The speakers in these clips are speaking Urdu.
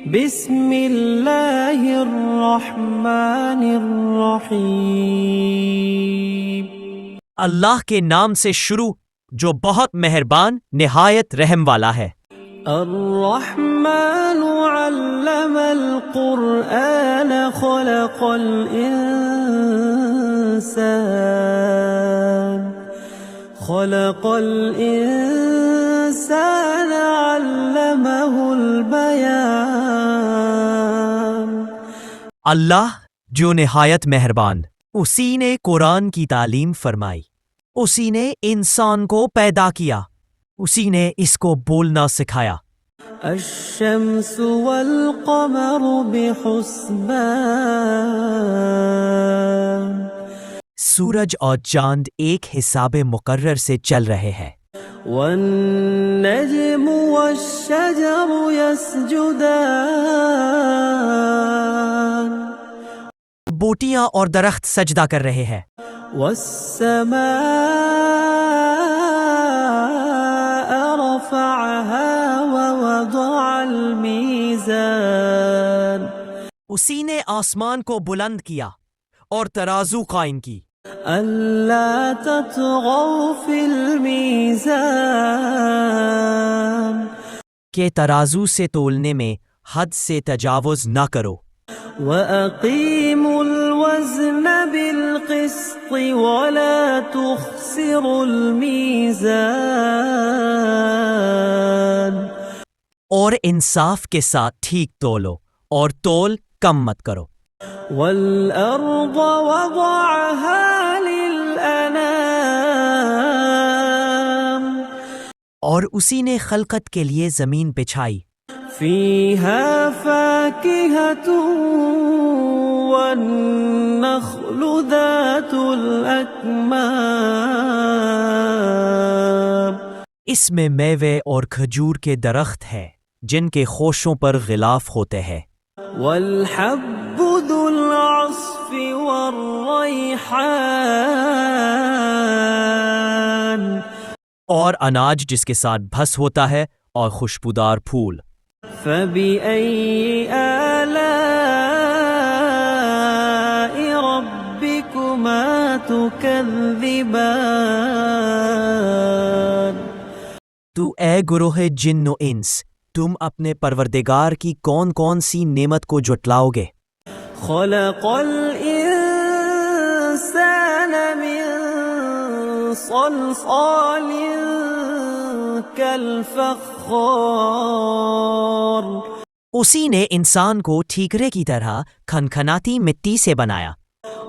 بسم اللہ الرحمن الرحیم۔ اللہ کے نام سے شروع جو بہت مہربان نہایت رحم والا ہے۔ الرحمن علم القرآن خلق الإنسان علمه البیان۔ اللہ جو نہایت مہربان، اسی نے قرآن کی تعلیم فرمائی، اسی نے انسان کو پیدا کیا، اسی نے اس کو بولنا سکھایا۔ الشمس والقمر بحسبان۔ سورج اور چاند ایک حساب مقرر سے چل رہے ہیں۔ والنجم والشجر يسجدان۔ بوٹیاں اور درخت سجدہ کر رہے ہیں۔ والسماء رفعها ووضع الميزان۔ اسی نے آسمان کو بلند کیا اور ترازو قائم کی۔ ألا تطغوا في الميزان۔ کہ ترازو سے تولنے میں حد سے تجاوز نہ کرو۔ وَأَقِيمُوا الْوَزْنَ بِالْقِسْطِ وَلَا تُخْسِرُوا الْمِيزَانَ۔ اور انصاف کے ساتھ ٹھیک تولو اور تول کم مت کرو۔ وَالْأَرْضَ وَضَعَهَا لِلْأَنَامِ۔ اور اسی نے خلقت کے لیے زمین بچھائی۔ فِيهَا فَاكِهَةٌ وَالنَّخْلُ ذَاتُ الْأَكْمَامِ۔ اس میں میوے اور کھجور کے درخت ہیں جن کے خوشوں پر غلاف ہوتے ہیں۔ وَالْحَبُّ ذُو الْعَصْفِ وَالرَّيْحَانِ۔ اور اناج جس کے ساتھ بھس ہوتا ہے اور خوشبودار پھول۔ فَبِأَيِّ آلَاءِ رَبِّكُمَا تُكَذِّبَانِ۔ تو اے گروہ جن و انس، تم اپنے پروردگار کی کون کون سی نعمت کو جھٹلاؤ گے؟ خَلَقَ الْإِنسَانَ مِنْ صَلْصَالٍ كَالْفَخَّارِ۔ اسی نے انسان کو ٹھیکرے کی طرح کھنکھناتی مٹی سے بنایا۔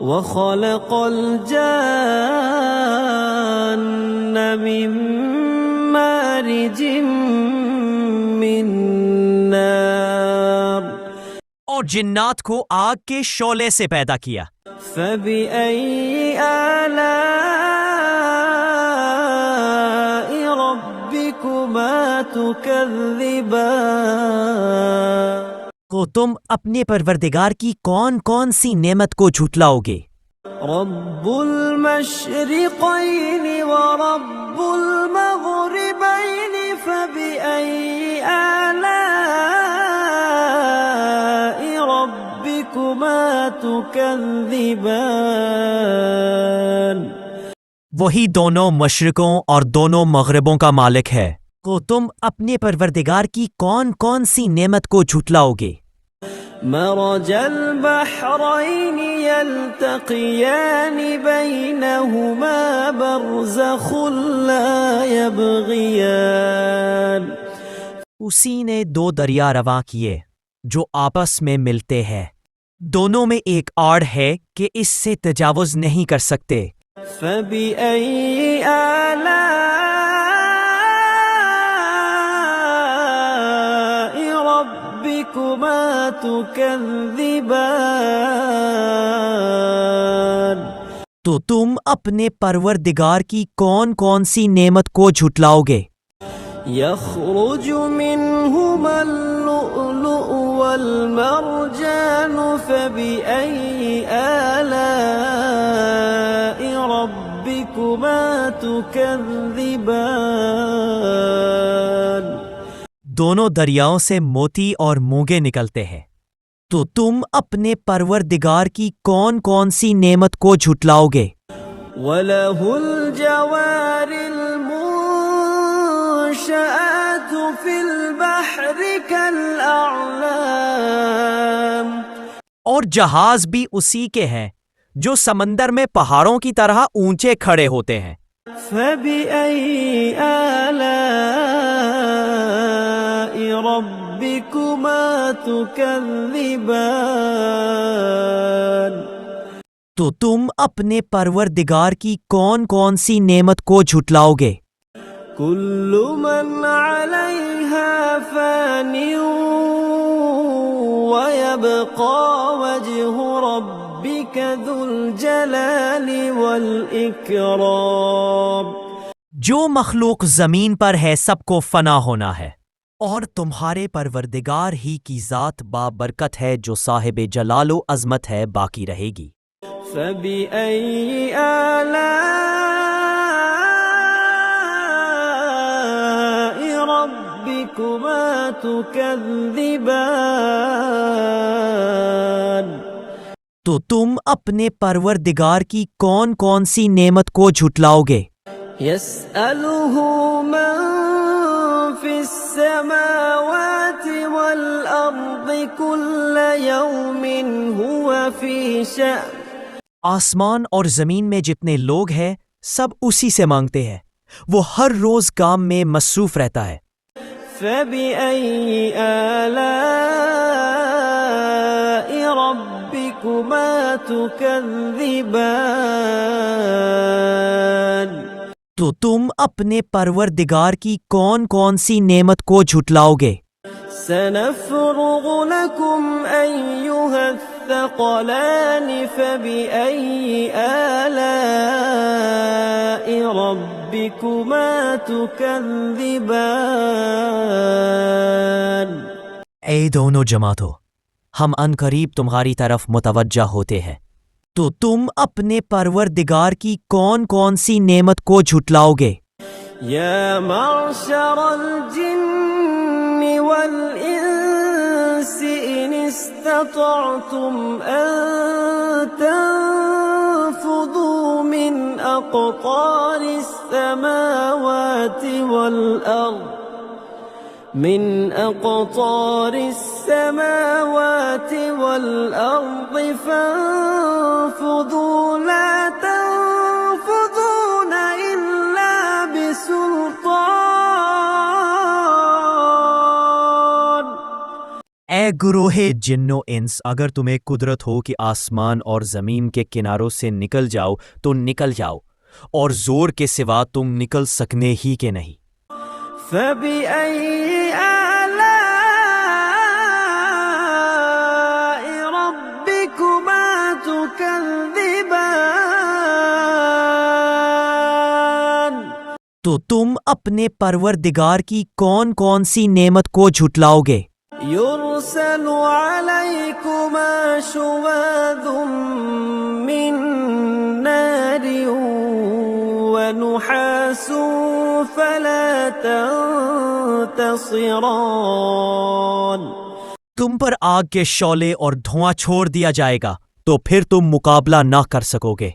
وَخَلَقَ الْجَانَّ مِن مَّارِجٍ مِّن نَّارٍ۔ اور جنات کو آگ کے شعلے سے پیدا کیا۔ فَبِأَيِّ آلَاءِ رَبِّكُمَا تُكَذِّبَانِ۔ تو تم اپنے پروردگار کی کون کون سی نعمت کو جھٹلاؤ گے؟ رب المشرقین ورب المغربین فبأي آلاء ربكما تكذبان۔ وہی دونوں مشرقوں اور دونوں مغربوں کا مالک ہے، تو تم اپنے پروردگار کی کون کون سی نعمت کو جھٹلاؤ گے؟ مرج البحرین یلتقیان بینہما برزخ لا یبغیان۔ اسی نے دو دریا رواں کیے جو آپس میں ملتے ہیں، دونوں میں ایک آڑ ہے کہ اس سے تجاوز نہیں کر سکتے۔ فَبِأَيِّ آلَاءِ رَبِّكُمَا تُكَذِّبَانِ۔ تو تم اپنے پروردگار کی کون کون سی نعمت کو جھٹلاؤ گے؟ يخرج منهما اللؤلؤ والمرجان فبأي آلاء ربكما تكذبان۔ دونوں دریاؤں سے موتی اور مونگے نکلتے ہیں، تو تم اپنے پروردگار کی کون کون سی نعمت کو جھٹلاؤ گے؟ وَلَهُ الْجَوَارِ الْمُنشَآتُ فِي الْبَحْرِ كَالْأَعْلَامِ، اور جہاز بھی اسی کے ہیں جو سمندر میں پہاڑوں کی طرح اونچے کھڑے ہوتے ہیں۔ فَبِأَيِّ آلَاءِ رَبِّكُمَا تُكَذِّبَانِ، تو تم اپنے پروردگار کی کون کون سی نعمت کو جھٹلاؤ گے؟ كُلُّ مَنْ عَلَيْهَا فَانٍ وَيَبْقَى وَجْهُ رَبِّكَ ذُو الْجَلَالِ وَالْإِكْرَامِ۔ جو مخلوق زمین پر ہے سب کو فنا ہونا ہے، اور تمہارے پروردگار ہی کی ذات بابرکت ہے جو صاحب جلال و عظمت ہے باقی رہے گی۔ فَبِأَيِّ آلَاءِ رَبِّكُمَا تُكَذِّبَانِ، تو تم اپنے پروردگار کی کون کون سی نعمت کو جھٹلاؤ گے؟ يَسْأَلُهُ مَن فِي السَّمَاوَاتِ وَالْأَرْضِ كُلَّ يَوْمٍ هُوَ فِي شَأْنٍ، آسمان اور زمین میں جتنے لوگ ہیں سب اسی سے مانگتے ہیں، وہ ہر روز کام میں مصروف رہتا ہے۔ فَبِأَيِّ آلَاءِ رَبِّكُمَا تُكَذِّبَانِ، تو تم اپنے پروردگار کی کون کون سی نعمت کو جھٹلاؤ گے؟ سَنَفْرُغُ لَكُمْ أَيُّهَ الثَّقَلَانِ فَبِأَيِّ آلَاءِ رَبِّكُمَا تُكَذِّبَانِ۔ اے دونوں جماعتوں، ہم عنقریب تمہاری طرف متوجہ ہوتے ہیں، تو تم اپنے پروردگار کی کون کون سی نعمت کو جھٹلاؤ گے؟ يَا مَعْشَرَ الْجِنِّ وَالْإِنسِ إِنِ اسْتَطَعْتُمْ أَن تَنفُذُوا مِنْ أَقْطَارِ السَّمَاوَاتِ وَالْأَرْضِ فَانفُذُوا لَا تَنفُذُونَ إِلَّا بِسُلْطَانٍ۔ اے گروہ جن و انس، اگر تمہیں قدرت ہو کہ آسمان اور زمین کے کناروں سے نکل جاؤ تو نکل جاؤ، اور زور کے سوا تم نکل سکنے ہی کے نہیں۔ فَبِأَيِّ آلَاءِ رَبِّكُمَا تُكَذِّبَانِ، تو تم اپنے پروردگار کی کون کون سی نعمت کو جھٹلاؤ گے؟ يُرْسَلُ عَلَيْكُمَا شُوَاظٌ مِّن نَّارٍ وَنُحَاسٌ فَلَا تَنتَصِرَانِ، تم پر آگ کے شعلے اور دھواں چھوڑ دیا جائے گا تو پھر تم مقابلہ نہ کر سکو گے۔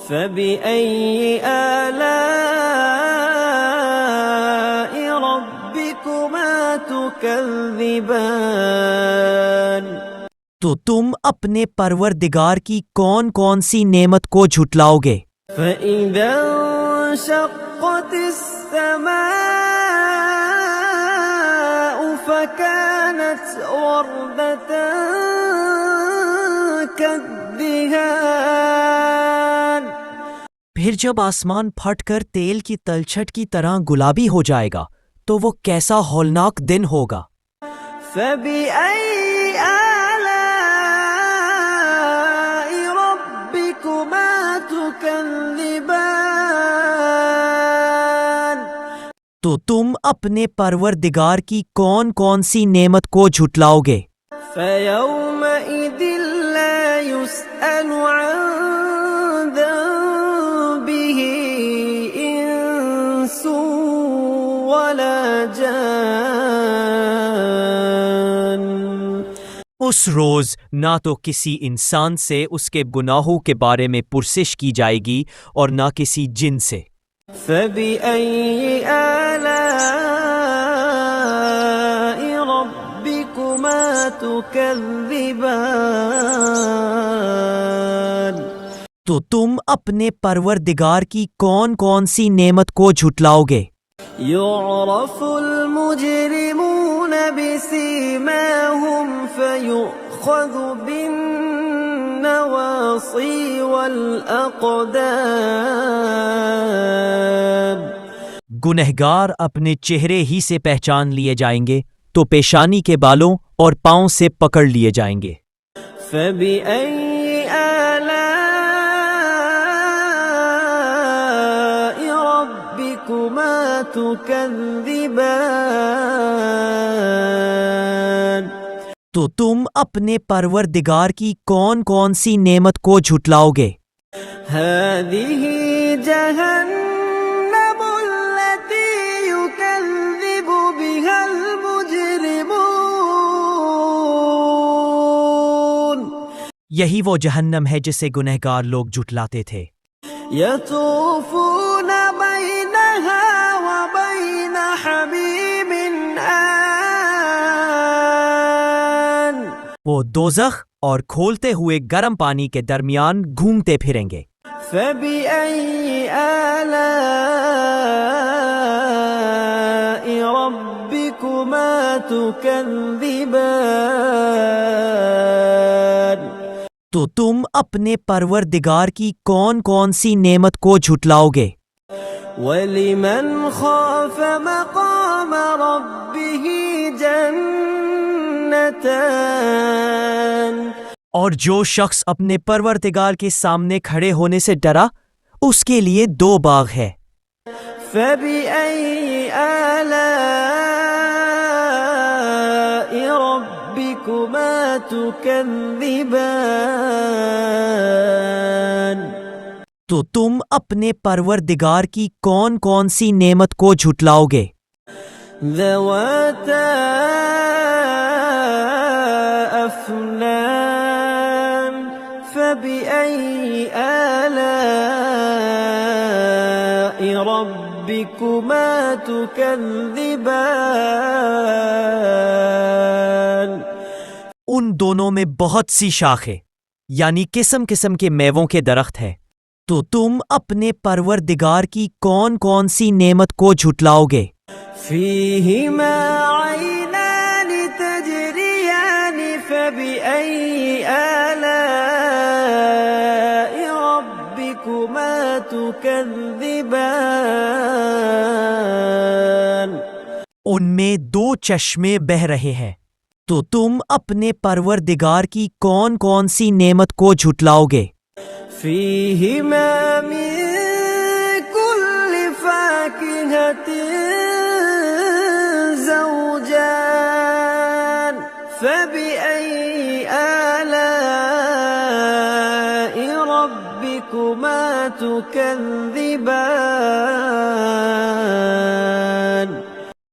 فَبِأَيِّ آلَاءِ رَبِّكُمَا تُكَذِّبَانِ، تو تم اپنے پروردگار کی کون کون سی نعمت کو جھٹلاؤ گے؟ فَإِذَا انشَقَّتِ السَّمَاءُ فَكَانَتْ وَرْدَةً كَالدِّهَانِ، پھر جب آسمان پھٹ کر تیل کی تلچھٹ کی طرح گلابی ہو جائے گا تو وہ کیسا ہولناک دن ہوگا۔ فَبِأَيِّ آلَاءِ رَبِّكُمَا تُكَذِّبَانِ، تو تم اپنے پروردگار کی کون کون سی نعمت کو جھٹلاؤ گے؟ فَيَوْمَئِذٍ لَا يُسْأَلُ عَن ذَنبِهِ إِنسٌ وَلَا جَانٌ، اس روز نہ تو کسی انسان سے اس کے گناہوں کے بارے میں پرسش کی جائے گی اور نہ کسی جن سے۔ فبأي آلاء ربكما تكذبان؟ تو تم اپنے پروردگار کی کون کون سی نعمت کو جھٹلاؤ گے؟ يعرف المجرمون بسيماهم فيؤخذ بالنواصي والأقدام۔ گنہگار اپنے چہرے ہی سے پہچان لیے جائیں گے تو پیشانی کے بالوں اور پاؤں سے پکڑ لیے جائیں گے۔ فبأي آلاء ربكما تكذبان؟ تو تم اپنے پروردگار کی کون کون سی نعمت کو جھٹلاؤ گے؟ هذه جهنم التي يكذب بها المجرمون۔ یہی وہ جہنم ہے جسے گنہگار لوگ جھٹلاتے تھے۔ يطوفون بينها وبين حميم آن۔ وہ دوزخ اور کھولتے ہوئے گرم پانی کے درمیان گھومتے پھریں گے۔ فبأي آلاء ربكما تكذبان؟ تو تم اپنے پروردگار کی کون کون سی نعمت کو جھٹلاؤ گے؟ وَلِمَنْ خَافَ مَقَامَ رَبِّهِ جَنَّتَانِ؟ اور جو شخص اپنے پروردگار کے سامنے کھڑے ہونے سے ڈرا اس کے لیے 2 باغ ہے۔ فَبِأَيِّ آلَاءِ رَبِّكُمَا تُكَذِّبَانِ؟ تو تم اپنے پروردگار کی کون کون سی نعمت کو جھٹلاؤ گے؟ ذَوَاتَا أَفْنَانٍ فَبِأَيِّ آلَاءِ رَبِّكُمَا تُكَذِّبَانِ؟ ان دونوں میں بہت سی شاخیں یعنی قسم قسم کے میووں کے درخت ہیں، تو تم اپنے پروردگار کی کون کون سی نعمت کو جھٹلاؤ گے؟ فِيهِمَا عَيْنَانِ تَجْرِيَانِ فَبِأَيِّ آلَاءِ رَبِّكُمَا تُكَذِّبَانِ؟ ان میں 2 چشمے بہہ رہے ہیں، تو تم اپنے پروردگار کی کون کون سی نعمت کو جھٹلاؤ گے؟ فِيهِمَا مِن كُلِّ فَاكِهَةٍ زَوْجَانِ فَبِأَيِّ آلَاءِ رَبِّكُمَا تُكَذِّبَانِ؟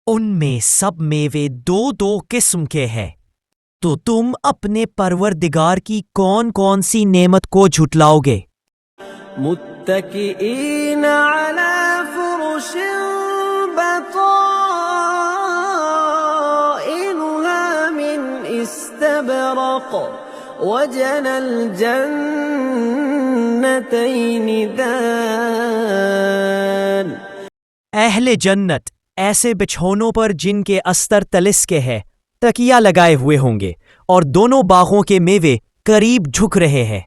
ان میں سب میوے 2 قسم کے ہیں، تو تم اپنے پروردگار کی کون کون سی نعمت کو جھٹلاؤ گے؟ متكئين على فرش بطائنها من استبرق وجنى الجنتين دان۔ اہل جنت ایسے بچھونوں پر جن کے استر تلس کے ہے تکیہ لگائے ہوئے ہوں گے اور دونوں باغوں کے میوے قریب جھک رہے ہیں۔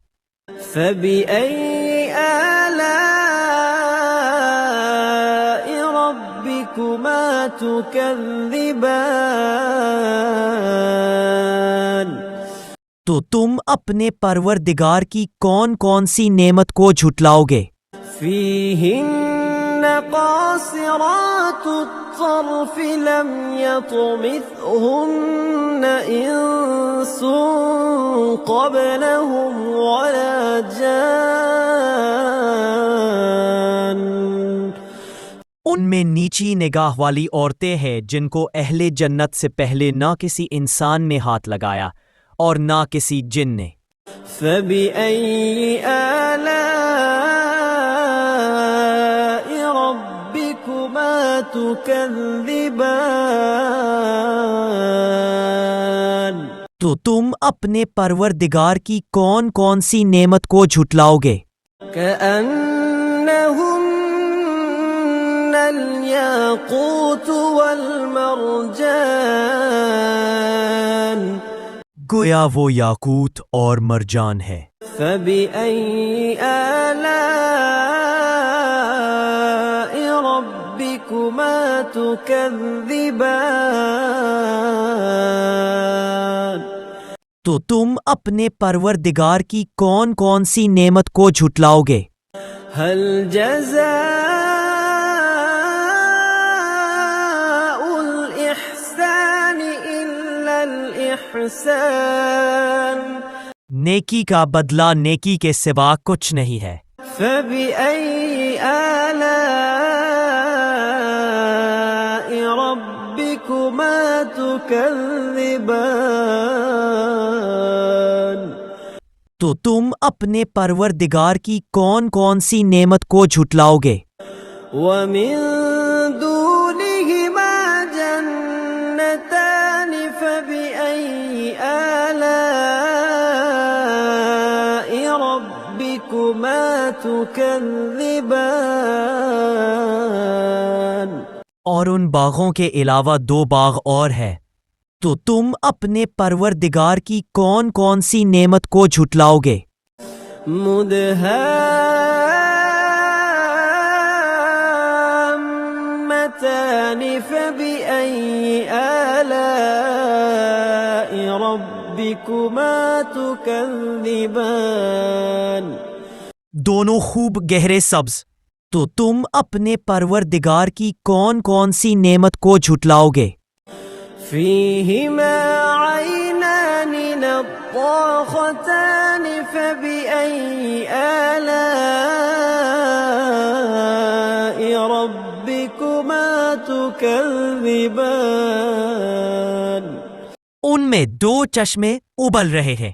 فَبِأَيِّ آلَاءِ رَبِّكُمَا تُكَذِّبَانِ؟ تو تم اپنے پروردگار کی کون کون سی نعمت کو جھٹلاؤ گے؟ فِيهِنَّ قَاصِرَاتُ الطَّرْفِ لَمْ يَطْمِثْهُنَّ إِنسٌ قَبْلَهُمْ وَلَا جَانٌّ۔ ان میں نیچی نگاہ والی عورتیں ہیں جن کو اہل جنت سے پہلے نہ کسی انسان نے ہاتھ لگایا اور نہ کسی جن نے۔ فبأي آلاء ربكما تكذبان؟ تو تم اپنے پروردگار کی کون کون سی نعمت کو جھٹلاؤ گے؟ كأنهن الياقوت والمرجان، گویا وہ یاقوت اور مرجان ہے۔ فبأي آلاء ربكما تكذبان؟ تو تم اپنے پروردگار کی کون کون سی نعمت کو جھٹلاؤ گے؟ هل جزاء الإحسان إلا الإحسان؟ نیکی کا بدلہ نیکی کے سوا کچھ نہیں ہے۔ فبأي آلاء ربكما تكذبان؟ تو تم اپنے پروردگار کی کون کون سی نعمت کو جھٹلاؤ گے؟ ومن دونهما جنتان فبأي آلاء ربكما تكذبان؟ اور ان باغوں کے علاوہ دو باغ اور ہے، تو تم اپنے پروردگار کی کون کون سی نعمت کو جھٹلاؤ گے؟ مدهامتان فبأي آلاء ربكما تكذبان؟ دونوں خوب گہرے سبز، تو تم اپنے پروردگار کی کون کون سی نعمت کو جھٹلاؤ گے؟ فيهما عينان نضاختان فبأي آلاء ربكما تكذبان؟ ان میں دو چشمے ابل رہے ہیں،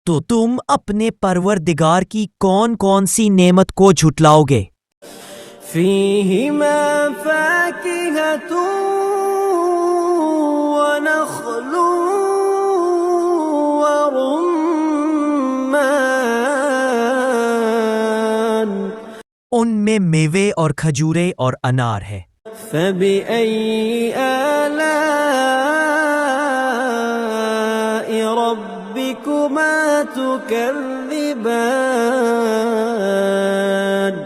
تو تم اپنے پروردگار کی کون کون سی نعمت کو جھٹلاؤ گے؟ فيهما فاكهة ونخل ورمان، ان میں میوے اور کھجورے اور انار ہے۔ فبأي آلاء ربكما تكذبان؟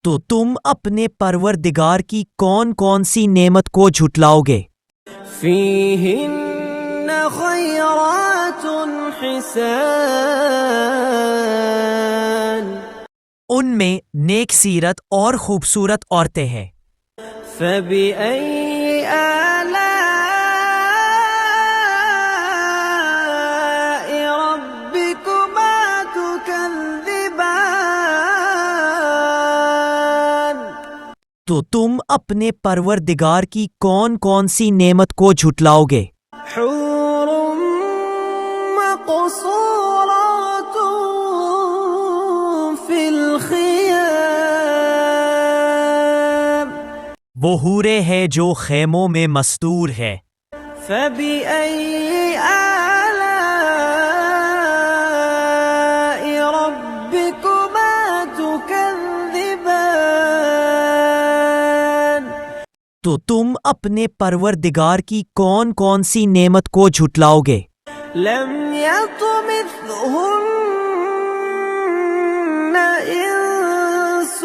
تو تم اپنے پروردگار کی کون کون سی نعمت کو جھٹلاؤ گے؟ فيهن خيرات حسان، ان میں نیک سیرت اور خوبصورت عورتیں ہیں۔ فبأي آلاء ربكما تكذبان؟ تو تم اپنے پروردگار کی کون کون سی نعمت کو جھٹلاؤ گے؟ حور مقصورات في الخيام، وہ حورے ہے جو خیموں میں مستور ہے۔ فبأي آلاء ربكما تكذبان؟ تو تم اپنے پروردگار کی کون کون سی نعمت کو جھٹلاؤ گے؟ لم يطمثهن إنس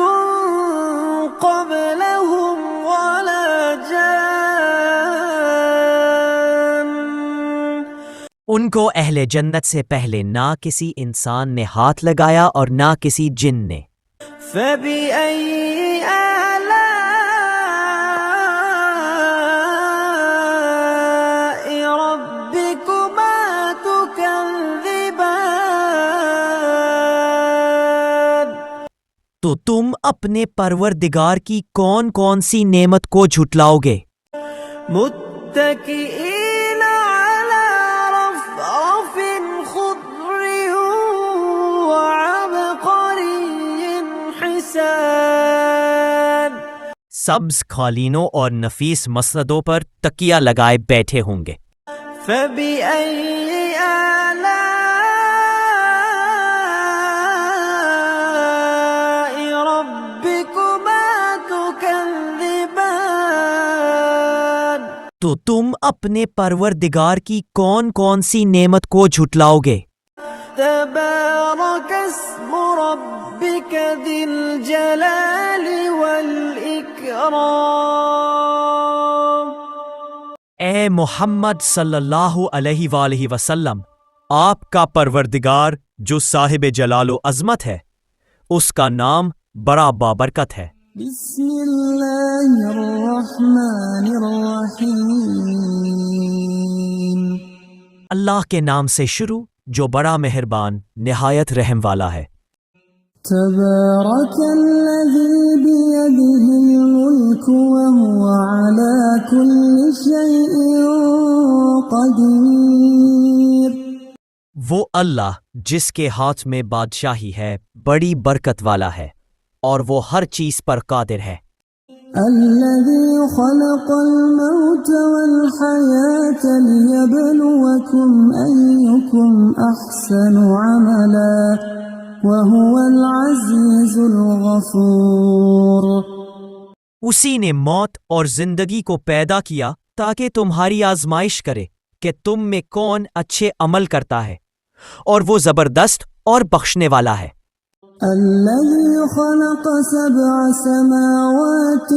قبلهم ولا جان، ان کو اہل جنت سے پہلے نہ کسی انسان نے ہاتھ لگایا اور نہ کسی جن نے۔ فبأي آلاء ربكما تكذبان؟ تو تم اپنے پروردگار کی کون کون سی نعمت کو جھٹلاؤ گے؟ متكئين على رفرف سبز قالینوں اور نفیس مسندوں پر تکیہ لگائے بیٹھے ہوں گے۔ فبأي آلاء ربكما تكذبان؟ تو تم اپنے پروردگار کی کون کون سی نعمت کو جھٹلاؤ گے؟ تبارك اسم ربك ذي الجلال والإكرام۔ اے محمد صلی اللہ علیہ وآلہ وسلم، آپ کا پروردگار جو صاحب جلال و عظمت ہے، اس کا نام بڑا بابرکت ہے۔ بسم اللہ الرحمن الرحیم۔ اللہ کے نام سے شروع جو بڑا مہربان نہایت رحم والا ہے۔ تبارک الذی بیدہ الملک وهو علی کل شیء قدیر۔ وہ اللہ جس کے ہاتھ میں بادشاہی ہے بڑی برکت والا ہے اور وہ ہر چیز پر قادر ہے۔ الذي خلق الموت والحياة ليبلوكم أيكم أحسن عملا وهو العزيز الغفور۔ اسی نے موت اور زندگی کو پیدا کیا تاکہ تمہاری آزمائش کرے کہ تم میں کون اچھے عمل کرتا ہے، اور وہ زبردست اور بخشنے والا ہے۔ الذي خلق 7 سماوات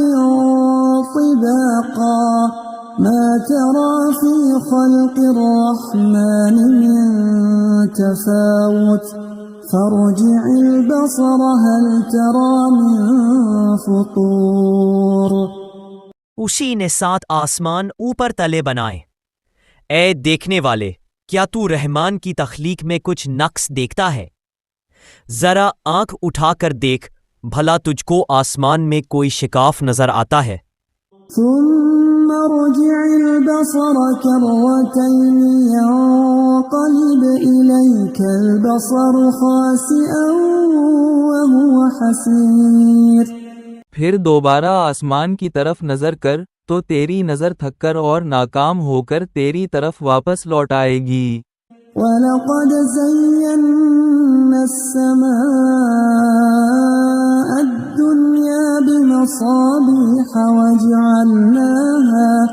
طباقا ما ترى في خلق الرحمن من تفاوت فارجع البصر هل ترى من فطور۔ اسی نے 7 آسمان اوپر تلے بنائے۔ اے دیکھنے والے، کیا تو رحمان کی تخلیق میں کچھ نقص دیکھتا ہے؟ ذرا آنکھ اٹھا کر دیکھ، بھلا تجھ کو آسمان میں کوئی شکاف نظر آتا ہے؟ ثم ارجع البصر كرتين ينقلب إليك البصر خاسئا وهو حسير۔ پھر دوبارہ آسمان کی طرف نظر کر تو تیری نظر تھک کر اور ناکام ہو کر تیری طرف واپس لوٹ آئے گی۔ وَلَقَدْ زَيَّنَّا السَّمَاءَ الدُّنْيَا بِمَصَابِيحَ وَجَعَلْنَاهَا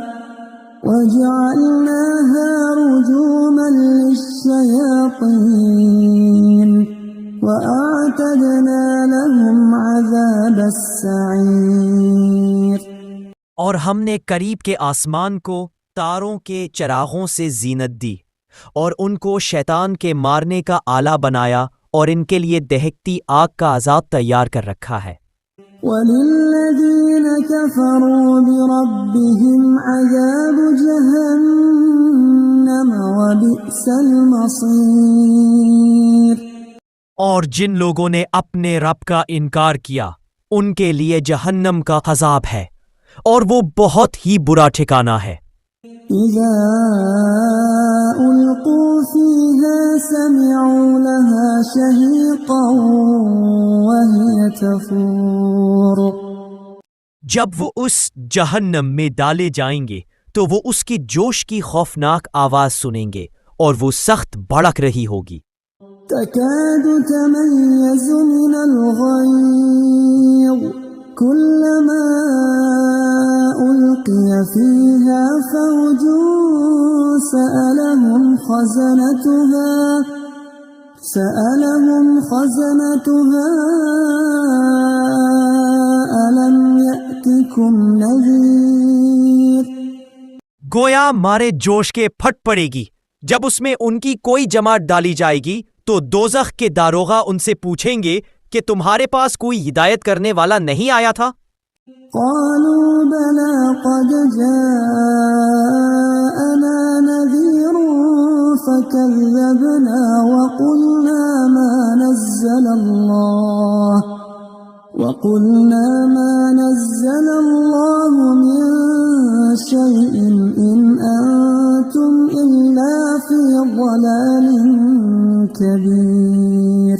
رُجُومًا لِلشَّيَاطِينِ وَأَعْتَدْنَا لَهُمْ عَذَابَ السَّعِيرِ۔ اور ہم نے قریب کے آسمان کو تاروں کے چراغوں سے زینت دی اور ان کو شیطان کے مارنے کا آلہ بنایا اور ان کے لیے دہکتی آگ کا عذاب تیار کر رکھا ہے۔ وَلِلَّذِينَ كَفَرُوا بِرَبِّهِمْ عَذَابُ جَهَنَّمَ وَبِئْسَ الْمَصِيرُ۔ اور جن لوگوں نے اپنے رب کا انکار کیا ان کے لیے جہنم کا عذاب ہے اور وہ بہت ہی برا ٹھکانہ ہے۔ إِذَا أُلْقُوا فِيهَا سَمِعُوا لَهَا شَهِيقًا وَهِيَ تَفُورُ۔ جب وہ اس جہنم میں ڈالے جائیں گے تو وہ اس کی جوش کی خوفناک آواز سنیں گے اور وہ سخت بھڑک رہی ہوگی۔ تَكَادُ تَمَيَّزُ مِنَ الْغَيْظِ كُلَّمَا أُلْقِيَ فِيهَا فَوْجٌ سَأَلَهُمْ خَزَنَتُهَا أَلَمْ يَأْتِكُمْ نَذِيرٌ۔ گویا مارے جوش کے پھٹ پڑے گی۔ جب اس میں ان کی کوئی جماعت ڈالی جائے گی تو دوزخ کے داروغہ ان سے پوچھیں گے کہ تمہارے پاس کوئی ہدایت کرنے والا نہیں آیا تھا؟ قالوا بلى قد جاءنا نذير فكذبنا وقلنا ما نزل الله من شيء إن أنتم إلا في ضلال كبير۔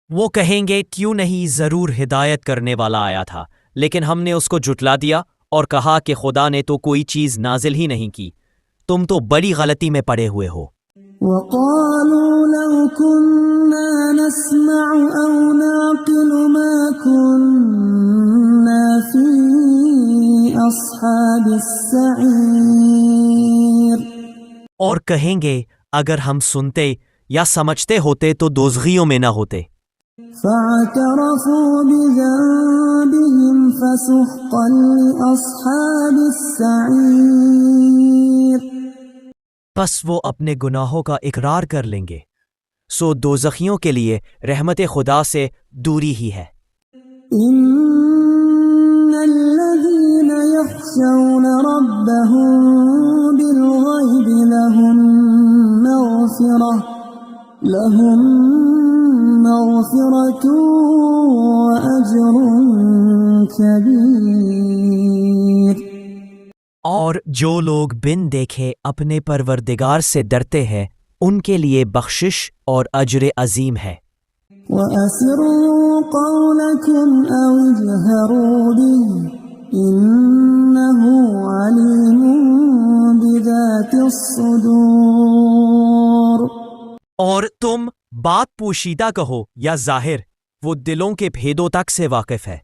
وہ کہیں گے کیوں نہیں ضرور ہدایت کرنے والا آیا تھا، لیکن ہم نے اس کو جھٹلا دیا اور کہا کہ خدا نے تو کوئی چیز نازل ہی نہیں کی، تم تو بڑی غلطی میں پڑے ہوئے ہو۔ وقالوا لو كنا نسمع أو نعقل ما كنا في أصحاب السعير۔ اور کہیں گے اگر ہم سنتے یا سمجھتے ہوتے تو دوزخیوں میں نہ ہوتے۔ فاعترفوا بذنبهم فسحقا لأصحاب السعير۔ پس وہ اپنے گناہوں کا اقرار کر لیں گے، سو دوزخیوں کے لیے رحمت خدا سے دوری ہی ہے۔ إن الذين يخشون ربهم بالغيب لهم مغفرة وأجر كبير۔ اور جو لوگ بن دیکھے اپنے پروردگار سے ڈرتے ہیں ان کے لیے بخشش اور اجر عظیم ہے۔ وَأَسِرُّوا قَوْلَكُمْ أَوْ اجْهَرُوا بِهِ إِنَّهُ عَلِيمٌ بِذَاتِ الصُّدُورِ۔ اور تم بات پوشیدہ کہو یا ظاہر، وہ دلوں کے بھیدوں تک سے واقف ہے۔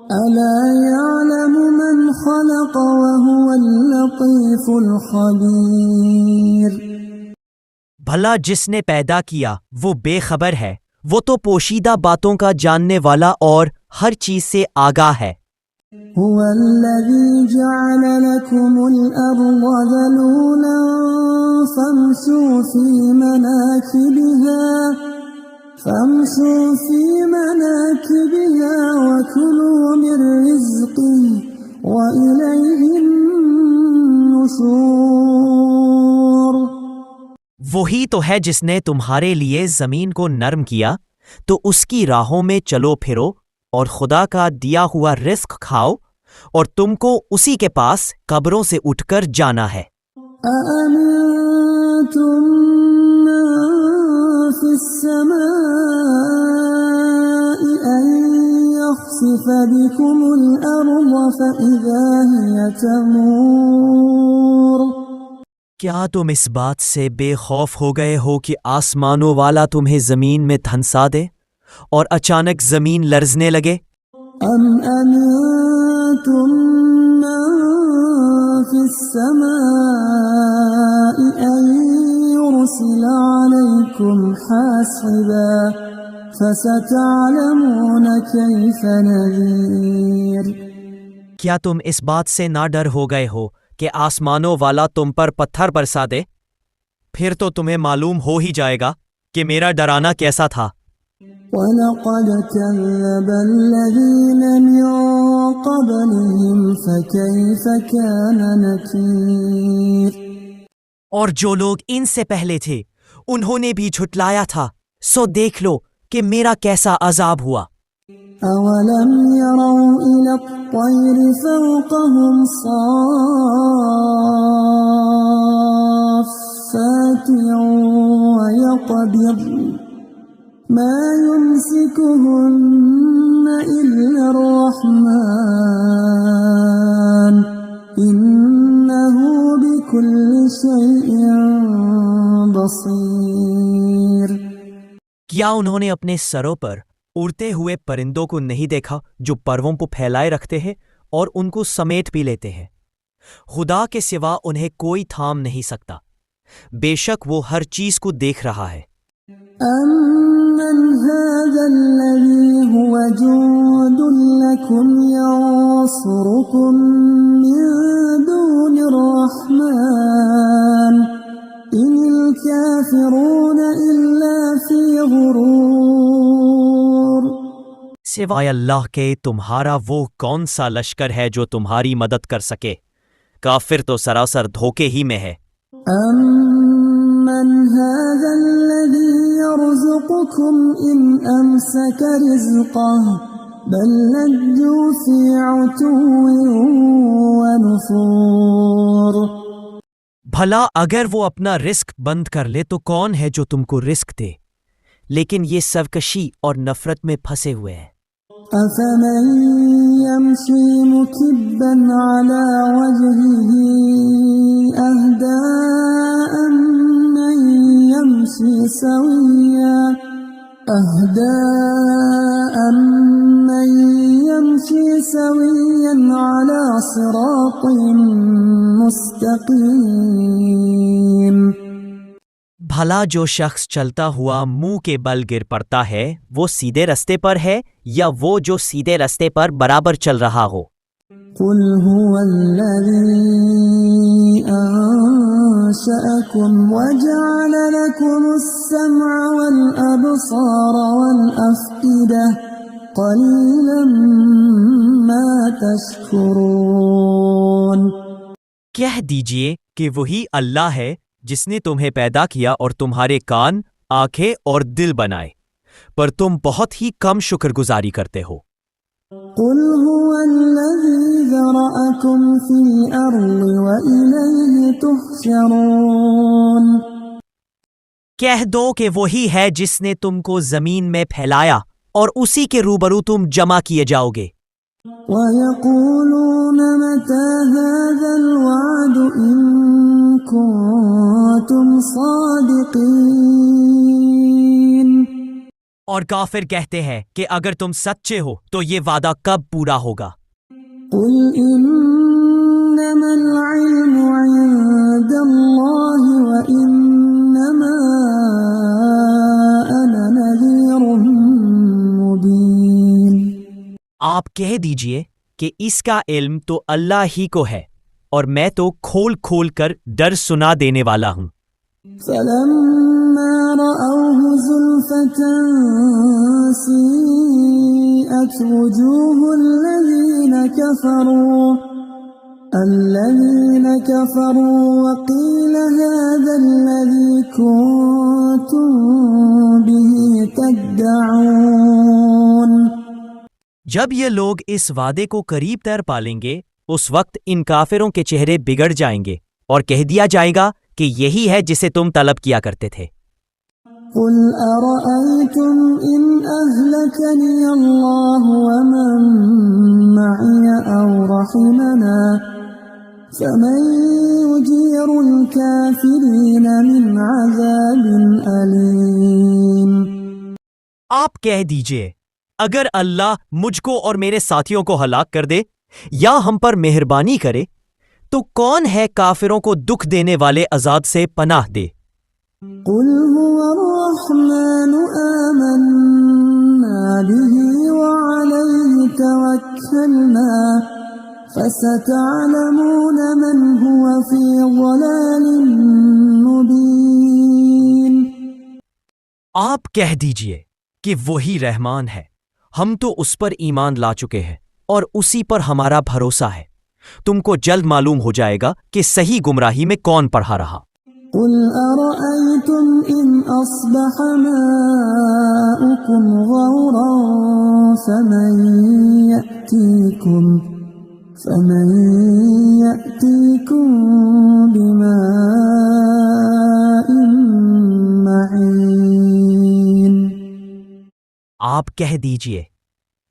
أَلَا يَعْلَمُ مَنْ خَلَقَ وَهُوَ اللَّطِيفُ الْخَبِيرُ۔ بھلا جس نے پیدا کیا وہ بے خبر ہے، وہ تو پوشیدہ باتوں کا جاننے والا اور ہر چیز سے آگاہ ہے۔ هُوَ الَّذِي جَعَلَ لَكُمُ الْأَرْضَ ذَلُولًا فَامْشُوا فِي مَنَاكِبِهَا وَكُلُوا مِن رِّزْقِهِ وَإِلَيْهِ النُّشُورُ۔ وہی تو ہے جس نے تمہارے لیے زمین کو نرم کیا، تو اس کی راہوں میں چلو پھرو اور خدا کا دیا ہوا رزق کھاؤ، اور تم کو اسی کے پاس قبروں سے اٹھ کر جانا ہے۔ أَأَمِنتُم مَّن فِي السَّمَاءِ أَن يَخْسِفَ بِكُمُ الْأَرْضَ فَإِذَا هِيَ تَمُورُ۔ کیا تم اس بات سے بے خوف ہو گئے ہو کہ آسمانوں والا تمہیں زمین میں دھنسا دے اور اچانک زمین لرزنے لگے؟ أَمْ أَمِنتُم مَّن فِي السَّمَاءِ أَن يُرْسِلَ عَلَيْكُمْ حَاصِبًا فَسَتَعْلَمُونَ كَيْفَ نَذِيرِ۔ کیا تم اس بات سے نہ ڈر ہو گئے ہو کہ آسمانوں والا تم پر پتھر برسا دے؟ پھر تو تمہیں معلوم ہو ہی جائے گا کہ میرا ڈرانا کیسا تھا۔ وَلَقَدْ كَذَّبَ الَّذِينَ مِن قَبْلِهِمْ فَكَيْفَ كَانَ نَكِيرِ۔ اور جو لوگ ان سے پہلے تھے انہوں نے بھی جھٹلایا تھا، سو دیکھ لو کہ میرا کیسا عذاب ہوا۔ أَوَلَمْ يَرَوْا إِلَى الطَّيْرِ فَوْقَهُمْ صَافَّاتٍ وَيَقْبِضْنَ مَا يُمْسِكُهُنَّ إِلَّا الرَّحْمَنُ إِنَّهُ بِكُلِّ شَيْءٍ بَصِيرٌ۔ کیا انہوں نے اپنے سروں پر اڑتے ہوئے پرندوں کو نہیں دیکھا جو پروں کو پھیلائے رکھتے ہیں اور ان کو سمیٹ بھی لیتے ہیں؟ خدا کے سوا انہیں کوئی تھام نہیں سکتا، بے شک وہ ہر چیز کو دیکھ رہا ہے۔ أَمَّنْ هَذَا الَّذِي هُوَ جُندٌ لَكُمْ يَنصُرُكُم مِّن دُونِ الرَّحْمَنِ إِنِ الْكَافِرُونَ إِلَّا فِي غُرُورٍ۔ سوائے اللہ کے تمہارا وہ کون سا لشکر ہے جو تمہاری مدد کر سکے؟ کافر تو سراسر دھوکے ہی میں ہے۔ أَمَّنْ هَذَا الَّذِي يَرْزُقُكُمْ إِنْ أَمْسَكَ رِزْقَهُ بَل لَّجُّوا فِي عُتُوٍّ وَنُفُورٍ۔ بھلا اگر وہ اپنا رزق بند کر لے تو کون ہے جو تم کو رزق دے؟ لیکن یہ سرکشی اور نفرت میں پھنسے ہوئے ہیں۔ أفمن يمشي مكبا على وجهه أهدى أمن يمشي سويا على صراط مستقيم بھلا جو شخص چلتا ہوا منہ کے بل گر پڑتا ہے وہ سیدھے رستے پر ہے یا وہ جو سیدھے رستے پر برابر چل رہا ہو؟ قل هو الذي أنشأكم وجعل لكم السمع والأبصار والأفئدة قليلا ما تشكرون۔ کہہ دیجئے کہ وہی اللہ ہے جس نے تمہیں پیدا کیا اور تمہارے کان، آنکھیں اور دل بنائے، پر تم بہت ہی کم شکر گزاری کرتے ہو۔ قل هو الذي ذرأكم في الأرض وإليه تحشرون۔ کہہ دو کہ وہی ہے جس نے تم کو زمین میں پھیلایا اور اسی کے روبرو تم جمع کیے جاؤ گے۔ وَيَقُولُونَ مَتَى هَذَا الْوَعْدُ إِن كُنتُمْ صَادِقِينَ۔ اور کافر کہتے ہیں کہ اگر تم سچے ہو تو یہ وعدہ کب پورا ہوگا؟ قُلْ إِنَّمَا الْعِلْمُ عِندَ اللَّهِ وَإِنَّمَا أَنَا نَذِيرٌ مُبِينٌ۔ آپ کہہ دیجئے کہ اس کا علم تو اللہ ہی کو ہے اور میں تو کھول کھول کر ڈر سنا دینے والا ہوں۔ فَلَمَّا رَأَوْهُ زُلْفَةً سِيئَتْ وُجُوهُ الَّذِينَ كَفَرُوا وَقِيلَ هَذَا الَّذِي كُنتُم بِهِ تَدَّعُونَ۔ جب یہ لوگ اس وعدے کو قریب تر پالیں گے اس وقت ان کافروں کے چہرے بگڑ جائیں گے اور کہہ دیا جائے گا کہ یہی ہے جسے تم طلب کیا کرتے تھے۔ قُلْ أَرَأَيْتُمْ إِنْ أَهْلَكَنِيَ اللَّهُ وَمَن مَّعِيَ أَوْ رَحِمَنَا فَمَن يُجِيرُ الْكَافِرِينَ مِنْ عَذَابٍ أَلِيمٍ۔ آپ کہہ دیجئے اگر اللہ مجھ کو اور میرے ساتھیوں کو ہلاک کر دے یا ہم پر مہربانی کرے تو کون ہے کافروں کو دکھ دینے والے عذاب سے پناہ دے؟ قُلْ هُوَ الرَّحْمَنُ آمَنَّا بِهِ وَعَلَيْهِ تَوَكَّلْنَا فَسَتَعْلَمُونَ مَنْ هُوَ فِي ضَلَالٍ مُبِينٍ۔ آپ کہہ دیجئے کہ وہی رحمان ہے، ہم تو اس پر ایمان لا چکے ہیں اور اسی پر ہمارا بھروسہ ہے، تم کو جلد معلوم ہو جائے گا کہ صحیح گمراہی میں کون پڑھا رہا۔ قُلْ أَرَأَيْتُمْ إِنْ أَصْبَحَ مَاؤُكُمْ غَوْرًا فَمَن يَأْتِيكُم بِمَاءٍ مَّعِينٍ۔ آپ کہہ دیجئے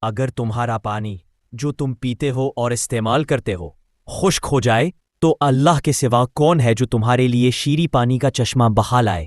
اگر تمہارا پانی جو تم پیتے ہو اور استعمال کرتے ہو خشک ہو جائے تو اللہ کے سوا کون ہے جو تمہارے لیے شیریں پانی کا چشمہ بہا لائے؟